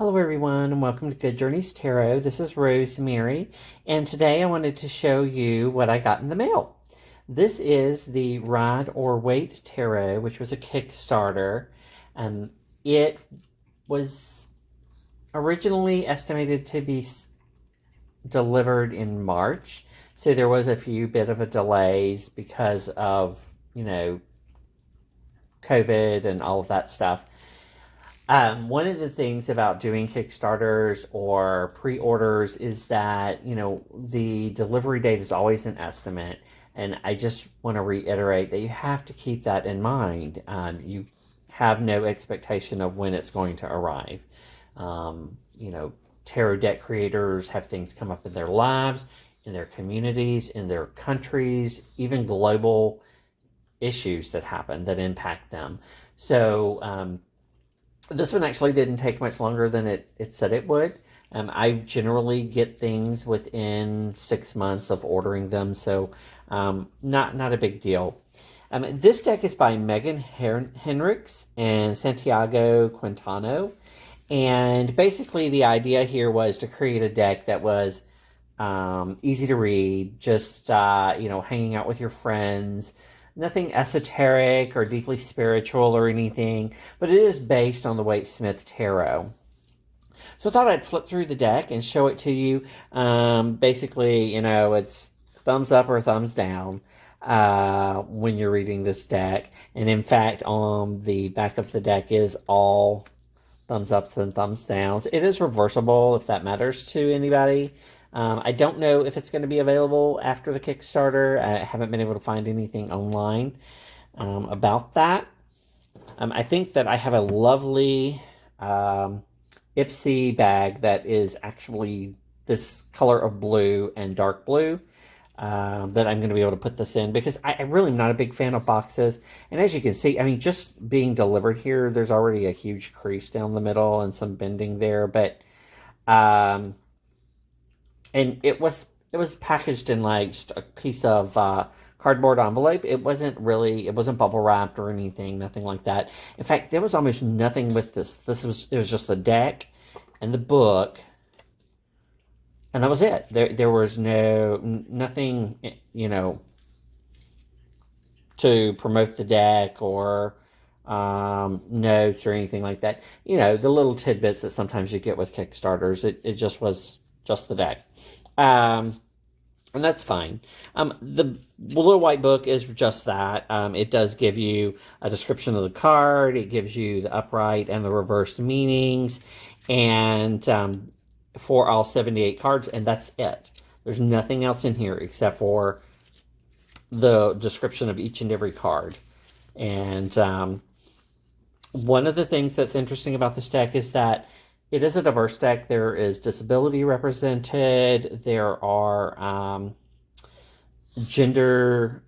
Hello everyone and welcome to Good Journeys Tarot. This is Rosemary and today I wanted to show you what I got in the mail. This is the Ride or Wait Tarot, which was a Kickstarter. It was originally estimated to be delivered in March, so there was a few bit of a delays because of, COVID and all of that stuff. One of the things about doing Kickstarters or pre-orders is that, the delivery date is always an estimate. And I just want to reiterate that you have to keep that in mind. You have no expectation of when it's going to arrive. Tarot deck creators have things come up in their lives, in their communities, in their countries, even global issues that happen that impact them. So, this one actually didn't take much longer than it said it would. I generally get things within 6 months of ordering them, so not a big deal. This deck is by Henricks and Santiago Quintana, and basically the idea here was to create a deck that was easy to read, just hanging out with your friends. Nothing esoteric or deeply spiritual or anything, but it is based on the Waite Smith Tarot. So I thought I'd flip through the deck and show it to you. Basically, it's thumbs up or thumbs down when you're reading this deck. And in fact, on the back of the deck is all thumbs ups and thumbs downs. It is reversible if that matters to anybody. I don't know if it's going to be available after the Kickstarter. I haven't been able to find anything online about that. I think that I have a lovely Ipsy bag that is actually this color of blue and dark blue that I'm going to be able to put this in, because I really am not a big fan of boxes. And as you can see, just being delivered here, there's already a huge crease down the middle and some bending there, but and it was packaged in like just a piece of cardboard envelope. It wasn't bubble wrapped or anything, nothing like that. In fact, there was almost nothing with this. It was just the deck and the book, and that was it. There was nothing, to promote the deck or notes or anything like that. The little tidbits that sometimes you get with Kickstarters. It just was just the deck. And that's fine. The little white book is just that. It does give you a description of the card. It gives you the upright and the reversed meanings, and for all 78 cards, and that's it. There's nothing else in here except for the description of each and every card. And one of the things that's interesting about this deck is that it is a diverse deck. There is disability represented. There are gender,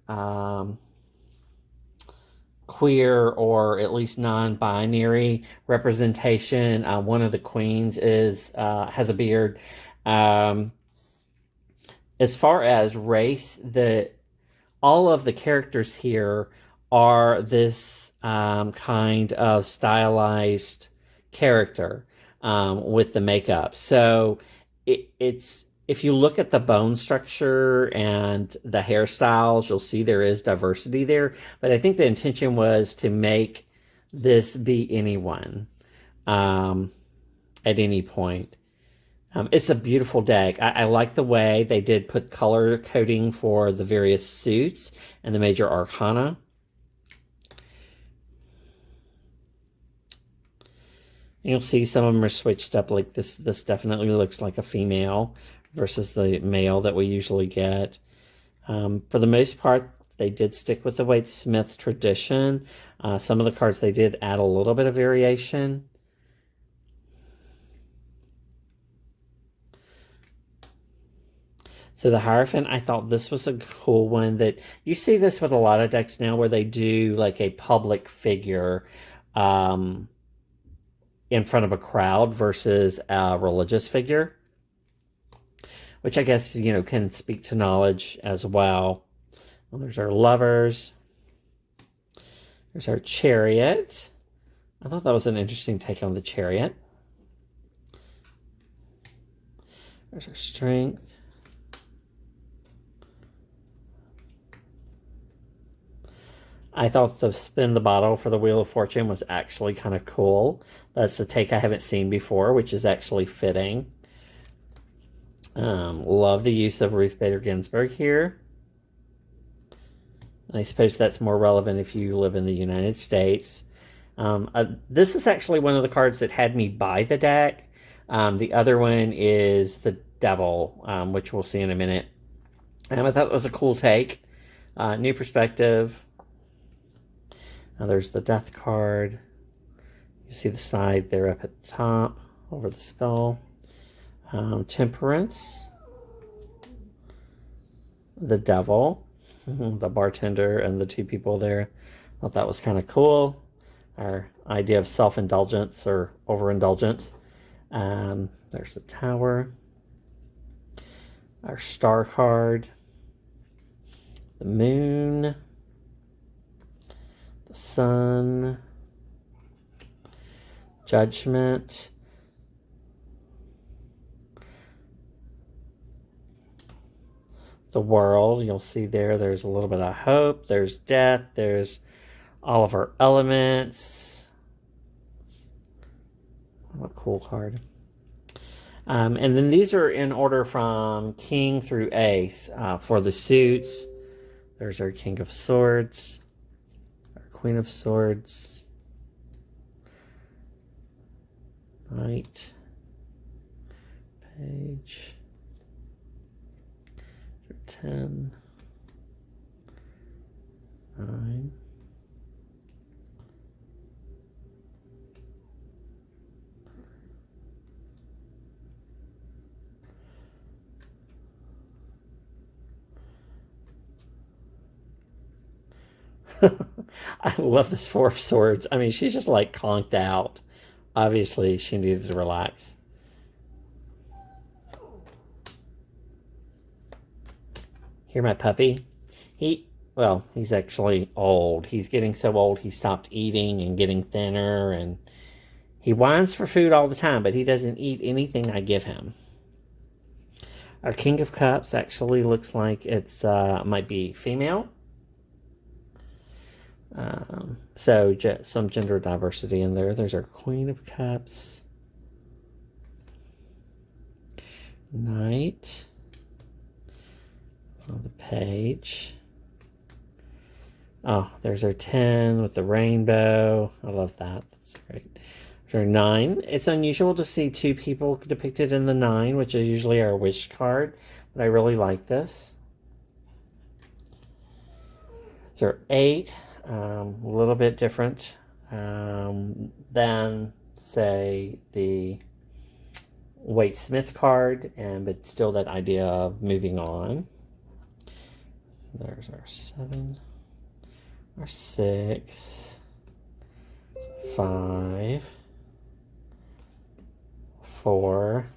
queer, or at least non-binary representation. One of the queens has a beard. As far as race, all of the characters here are this kind of stylized character. With the makeup. So it's if you look at the bone structure and the hairstyles, you'll see there is diversity there. But I think the intention was to make this be anyone at any point. It's a beautiful deck. I like the way they did put color coding for the various suits and the major arcana. You'll see some of them are switched up, like this. This definitely looks like a female versus the male that we usually get. For the most part, they did stick with the Waite Smith tradition. Some of the cards they did add a little bit of variation. So the Hierophant, I thought this was a cool one. That you see this with a lot of decks now, where they do like a public figure in front of a crowd versus a religious figure, which I guess, can speak to knowledge as well. Well, there's our Lovers. There's our Chariot. I thought that was an interesting take on the Chariot. There's our strength. I thought the spin the bottle for the Wheel of Fortune was actually kind of cool. That's the take I haven't seen before, which is actually fitting. Love the use of Ruth Bader Ginsburg here. And I suppose that's more relevant if you live in the United States. This is actually one of the cards that had me buy the deck. The other one is the Devil, which we'll see in a minute. I thought it was a cool take. New perspective. Now there's the Death card. You see the side there up at the top, over the skull. Temperance. The Devil. The bartender and the two people there. Thought that was kind of cool. Our idea of self-indulgence or overindulgence. There's the Tower. Our Star card. The Moon. The Sun. Judgment. The World. You'll see there's a little bit of hope. There's death. There's all of our elements. What a cool card. And then these are in order from King through Ace. For the suits, there's our King of Swords, our Queen of Swords, Knight, Page, 10, 9, I love this Four of Swords. I mean, she's just like conked out. Obviously, she needed to relax. Hear my puppy? He's actually old. He's getting so old he stopped eating and getting thinner, and he whines for food all the time, but he doesn't eat anything I give him. Our King of Cups actually looks like it's might be female. So some gender diversity in there. There's our Queen of Cups. Knight. On the Page. Oh, there's our 10 with the rainbow. I love that. That's great. There's our 9. It's unusual to see two people depicted in the 9, which is usually our wish card, but I really like this. So our 8. A little bit different than, say, the Waite Smith card, but still that idea of moving on. There's our 7, our 6, 5, 4.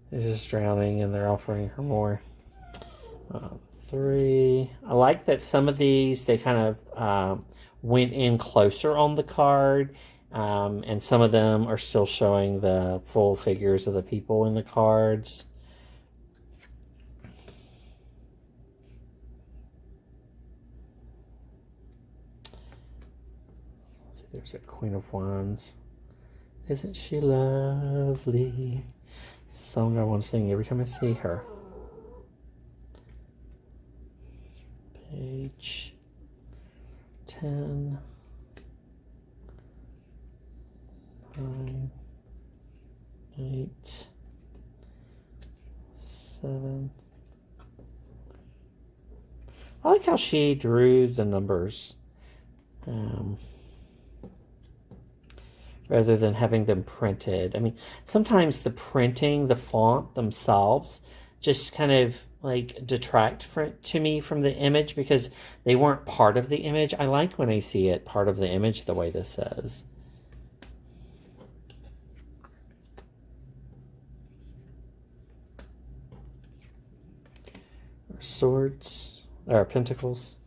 They're just drowning and they're offering her more. 3. I like that some of these, they kind of went in closer on the card, and some of them are still showing the full figures of the people in the cards. Let's see, there's a Queen of Wands. Isn't she lovely? It's a song I want to sing every time I see her. Page 10, 9, 8, 7. I like how she drew the numbers rather than having them printed. I mean, sometimes the printing, the font themselves, just kind of like detract to me from the image because they weren't part of the image. I like when I see it part of the image the way this is. Our swords, our pentacles.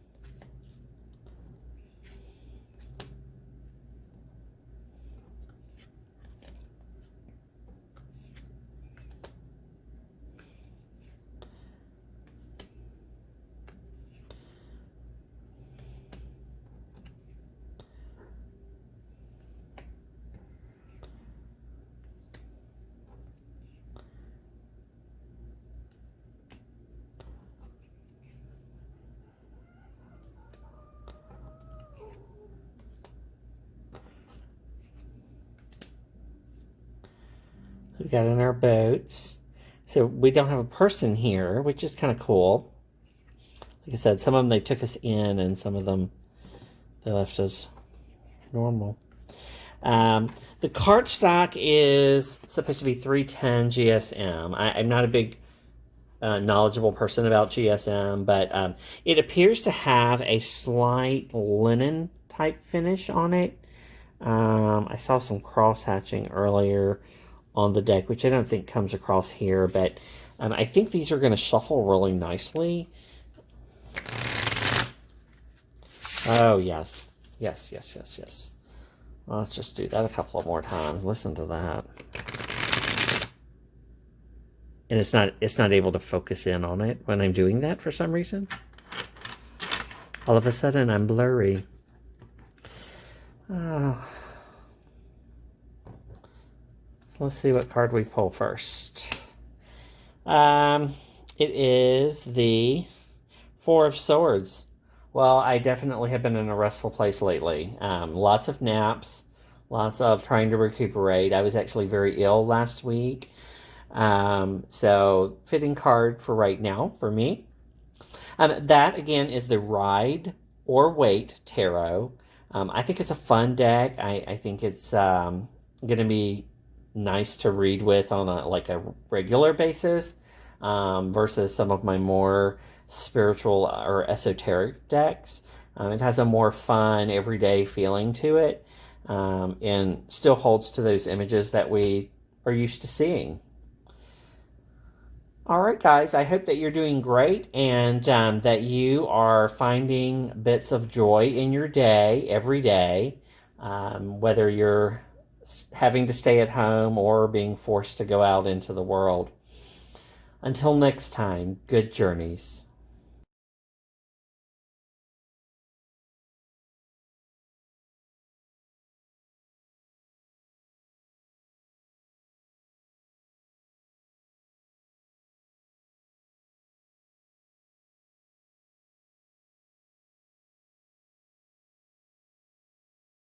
got in our boats. So we don't have a person here, which is kind of cool. Like I said, some of them they took us in, and some of them they left us normal. The cart stock is supposed to be 310 GSM. I'm not a big knowledgeable person about GSM, but it appears to have a slight linen type finish on it. I saw some cross hatching earlier on the deck, which I don't think comes across here, but I think these are going to shuffle really nicely. Oh, yes. Yes, yes, yes, yes. Well, let's just do that a couple of more times. Listen to that. And it's not able to focus in on it when I'm doing that for some reason. All of a sudden, I'm blurry. Oh. So let's see what card we pull first. It is the Four of Swords. Well, I definitely have been in a restful place lately. Lots of naps, lots of trying to recuperate. I was actually very ill last week. So fitting card for right now for me. That, again, is the Ride or Wait Tarot. I think it's a fun deck. I think it's going to be nice to read with on a regular basis versus some of my more spiritual or esoteric decks. It has a more fun, everyday feeling to it, and still holds to those images that we are used to seeing. All right, guys, I hope that you're doing great and that you are finding bits of joy in your day every day, whether you're having to stay at home or being forced to go out into the world. Until next time, good journeys.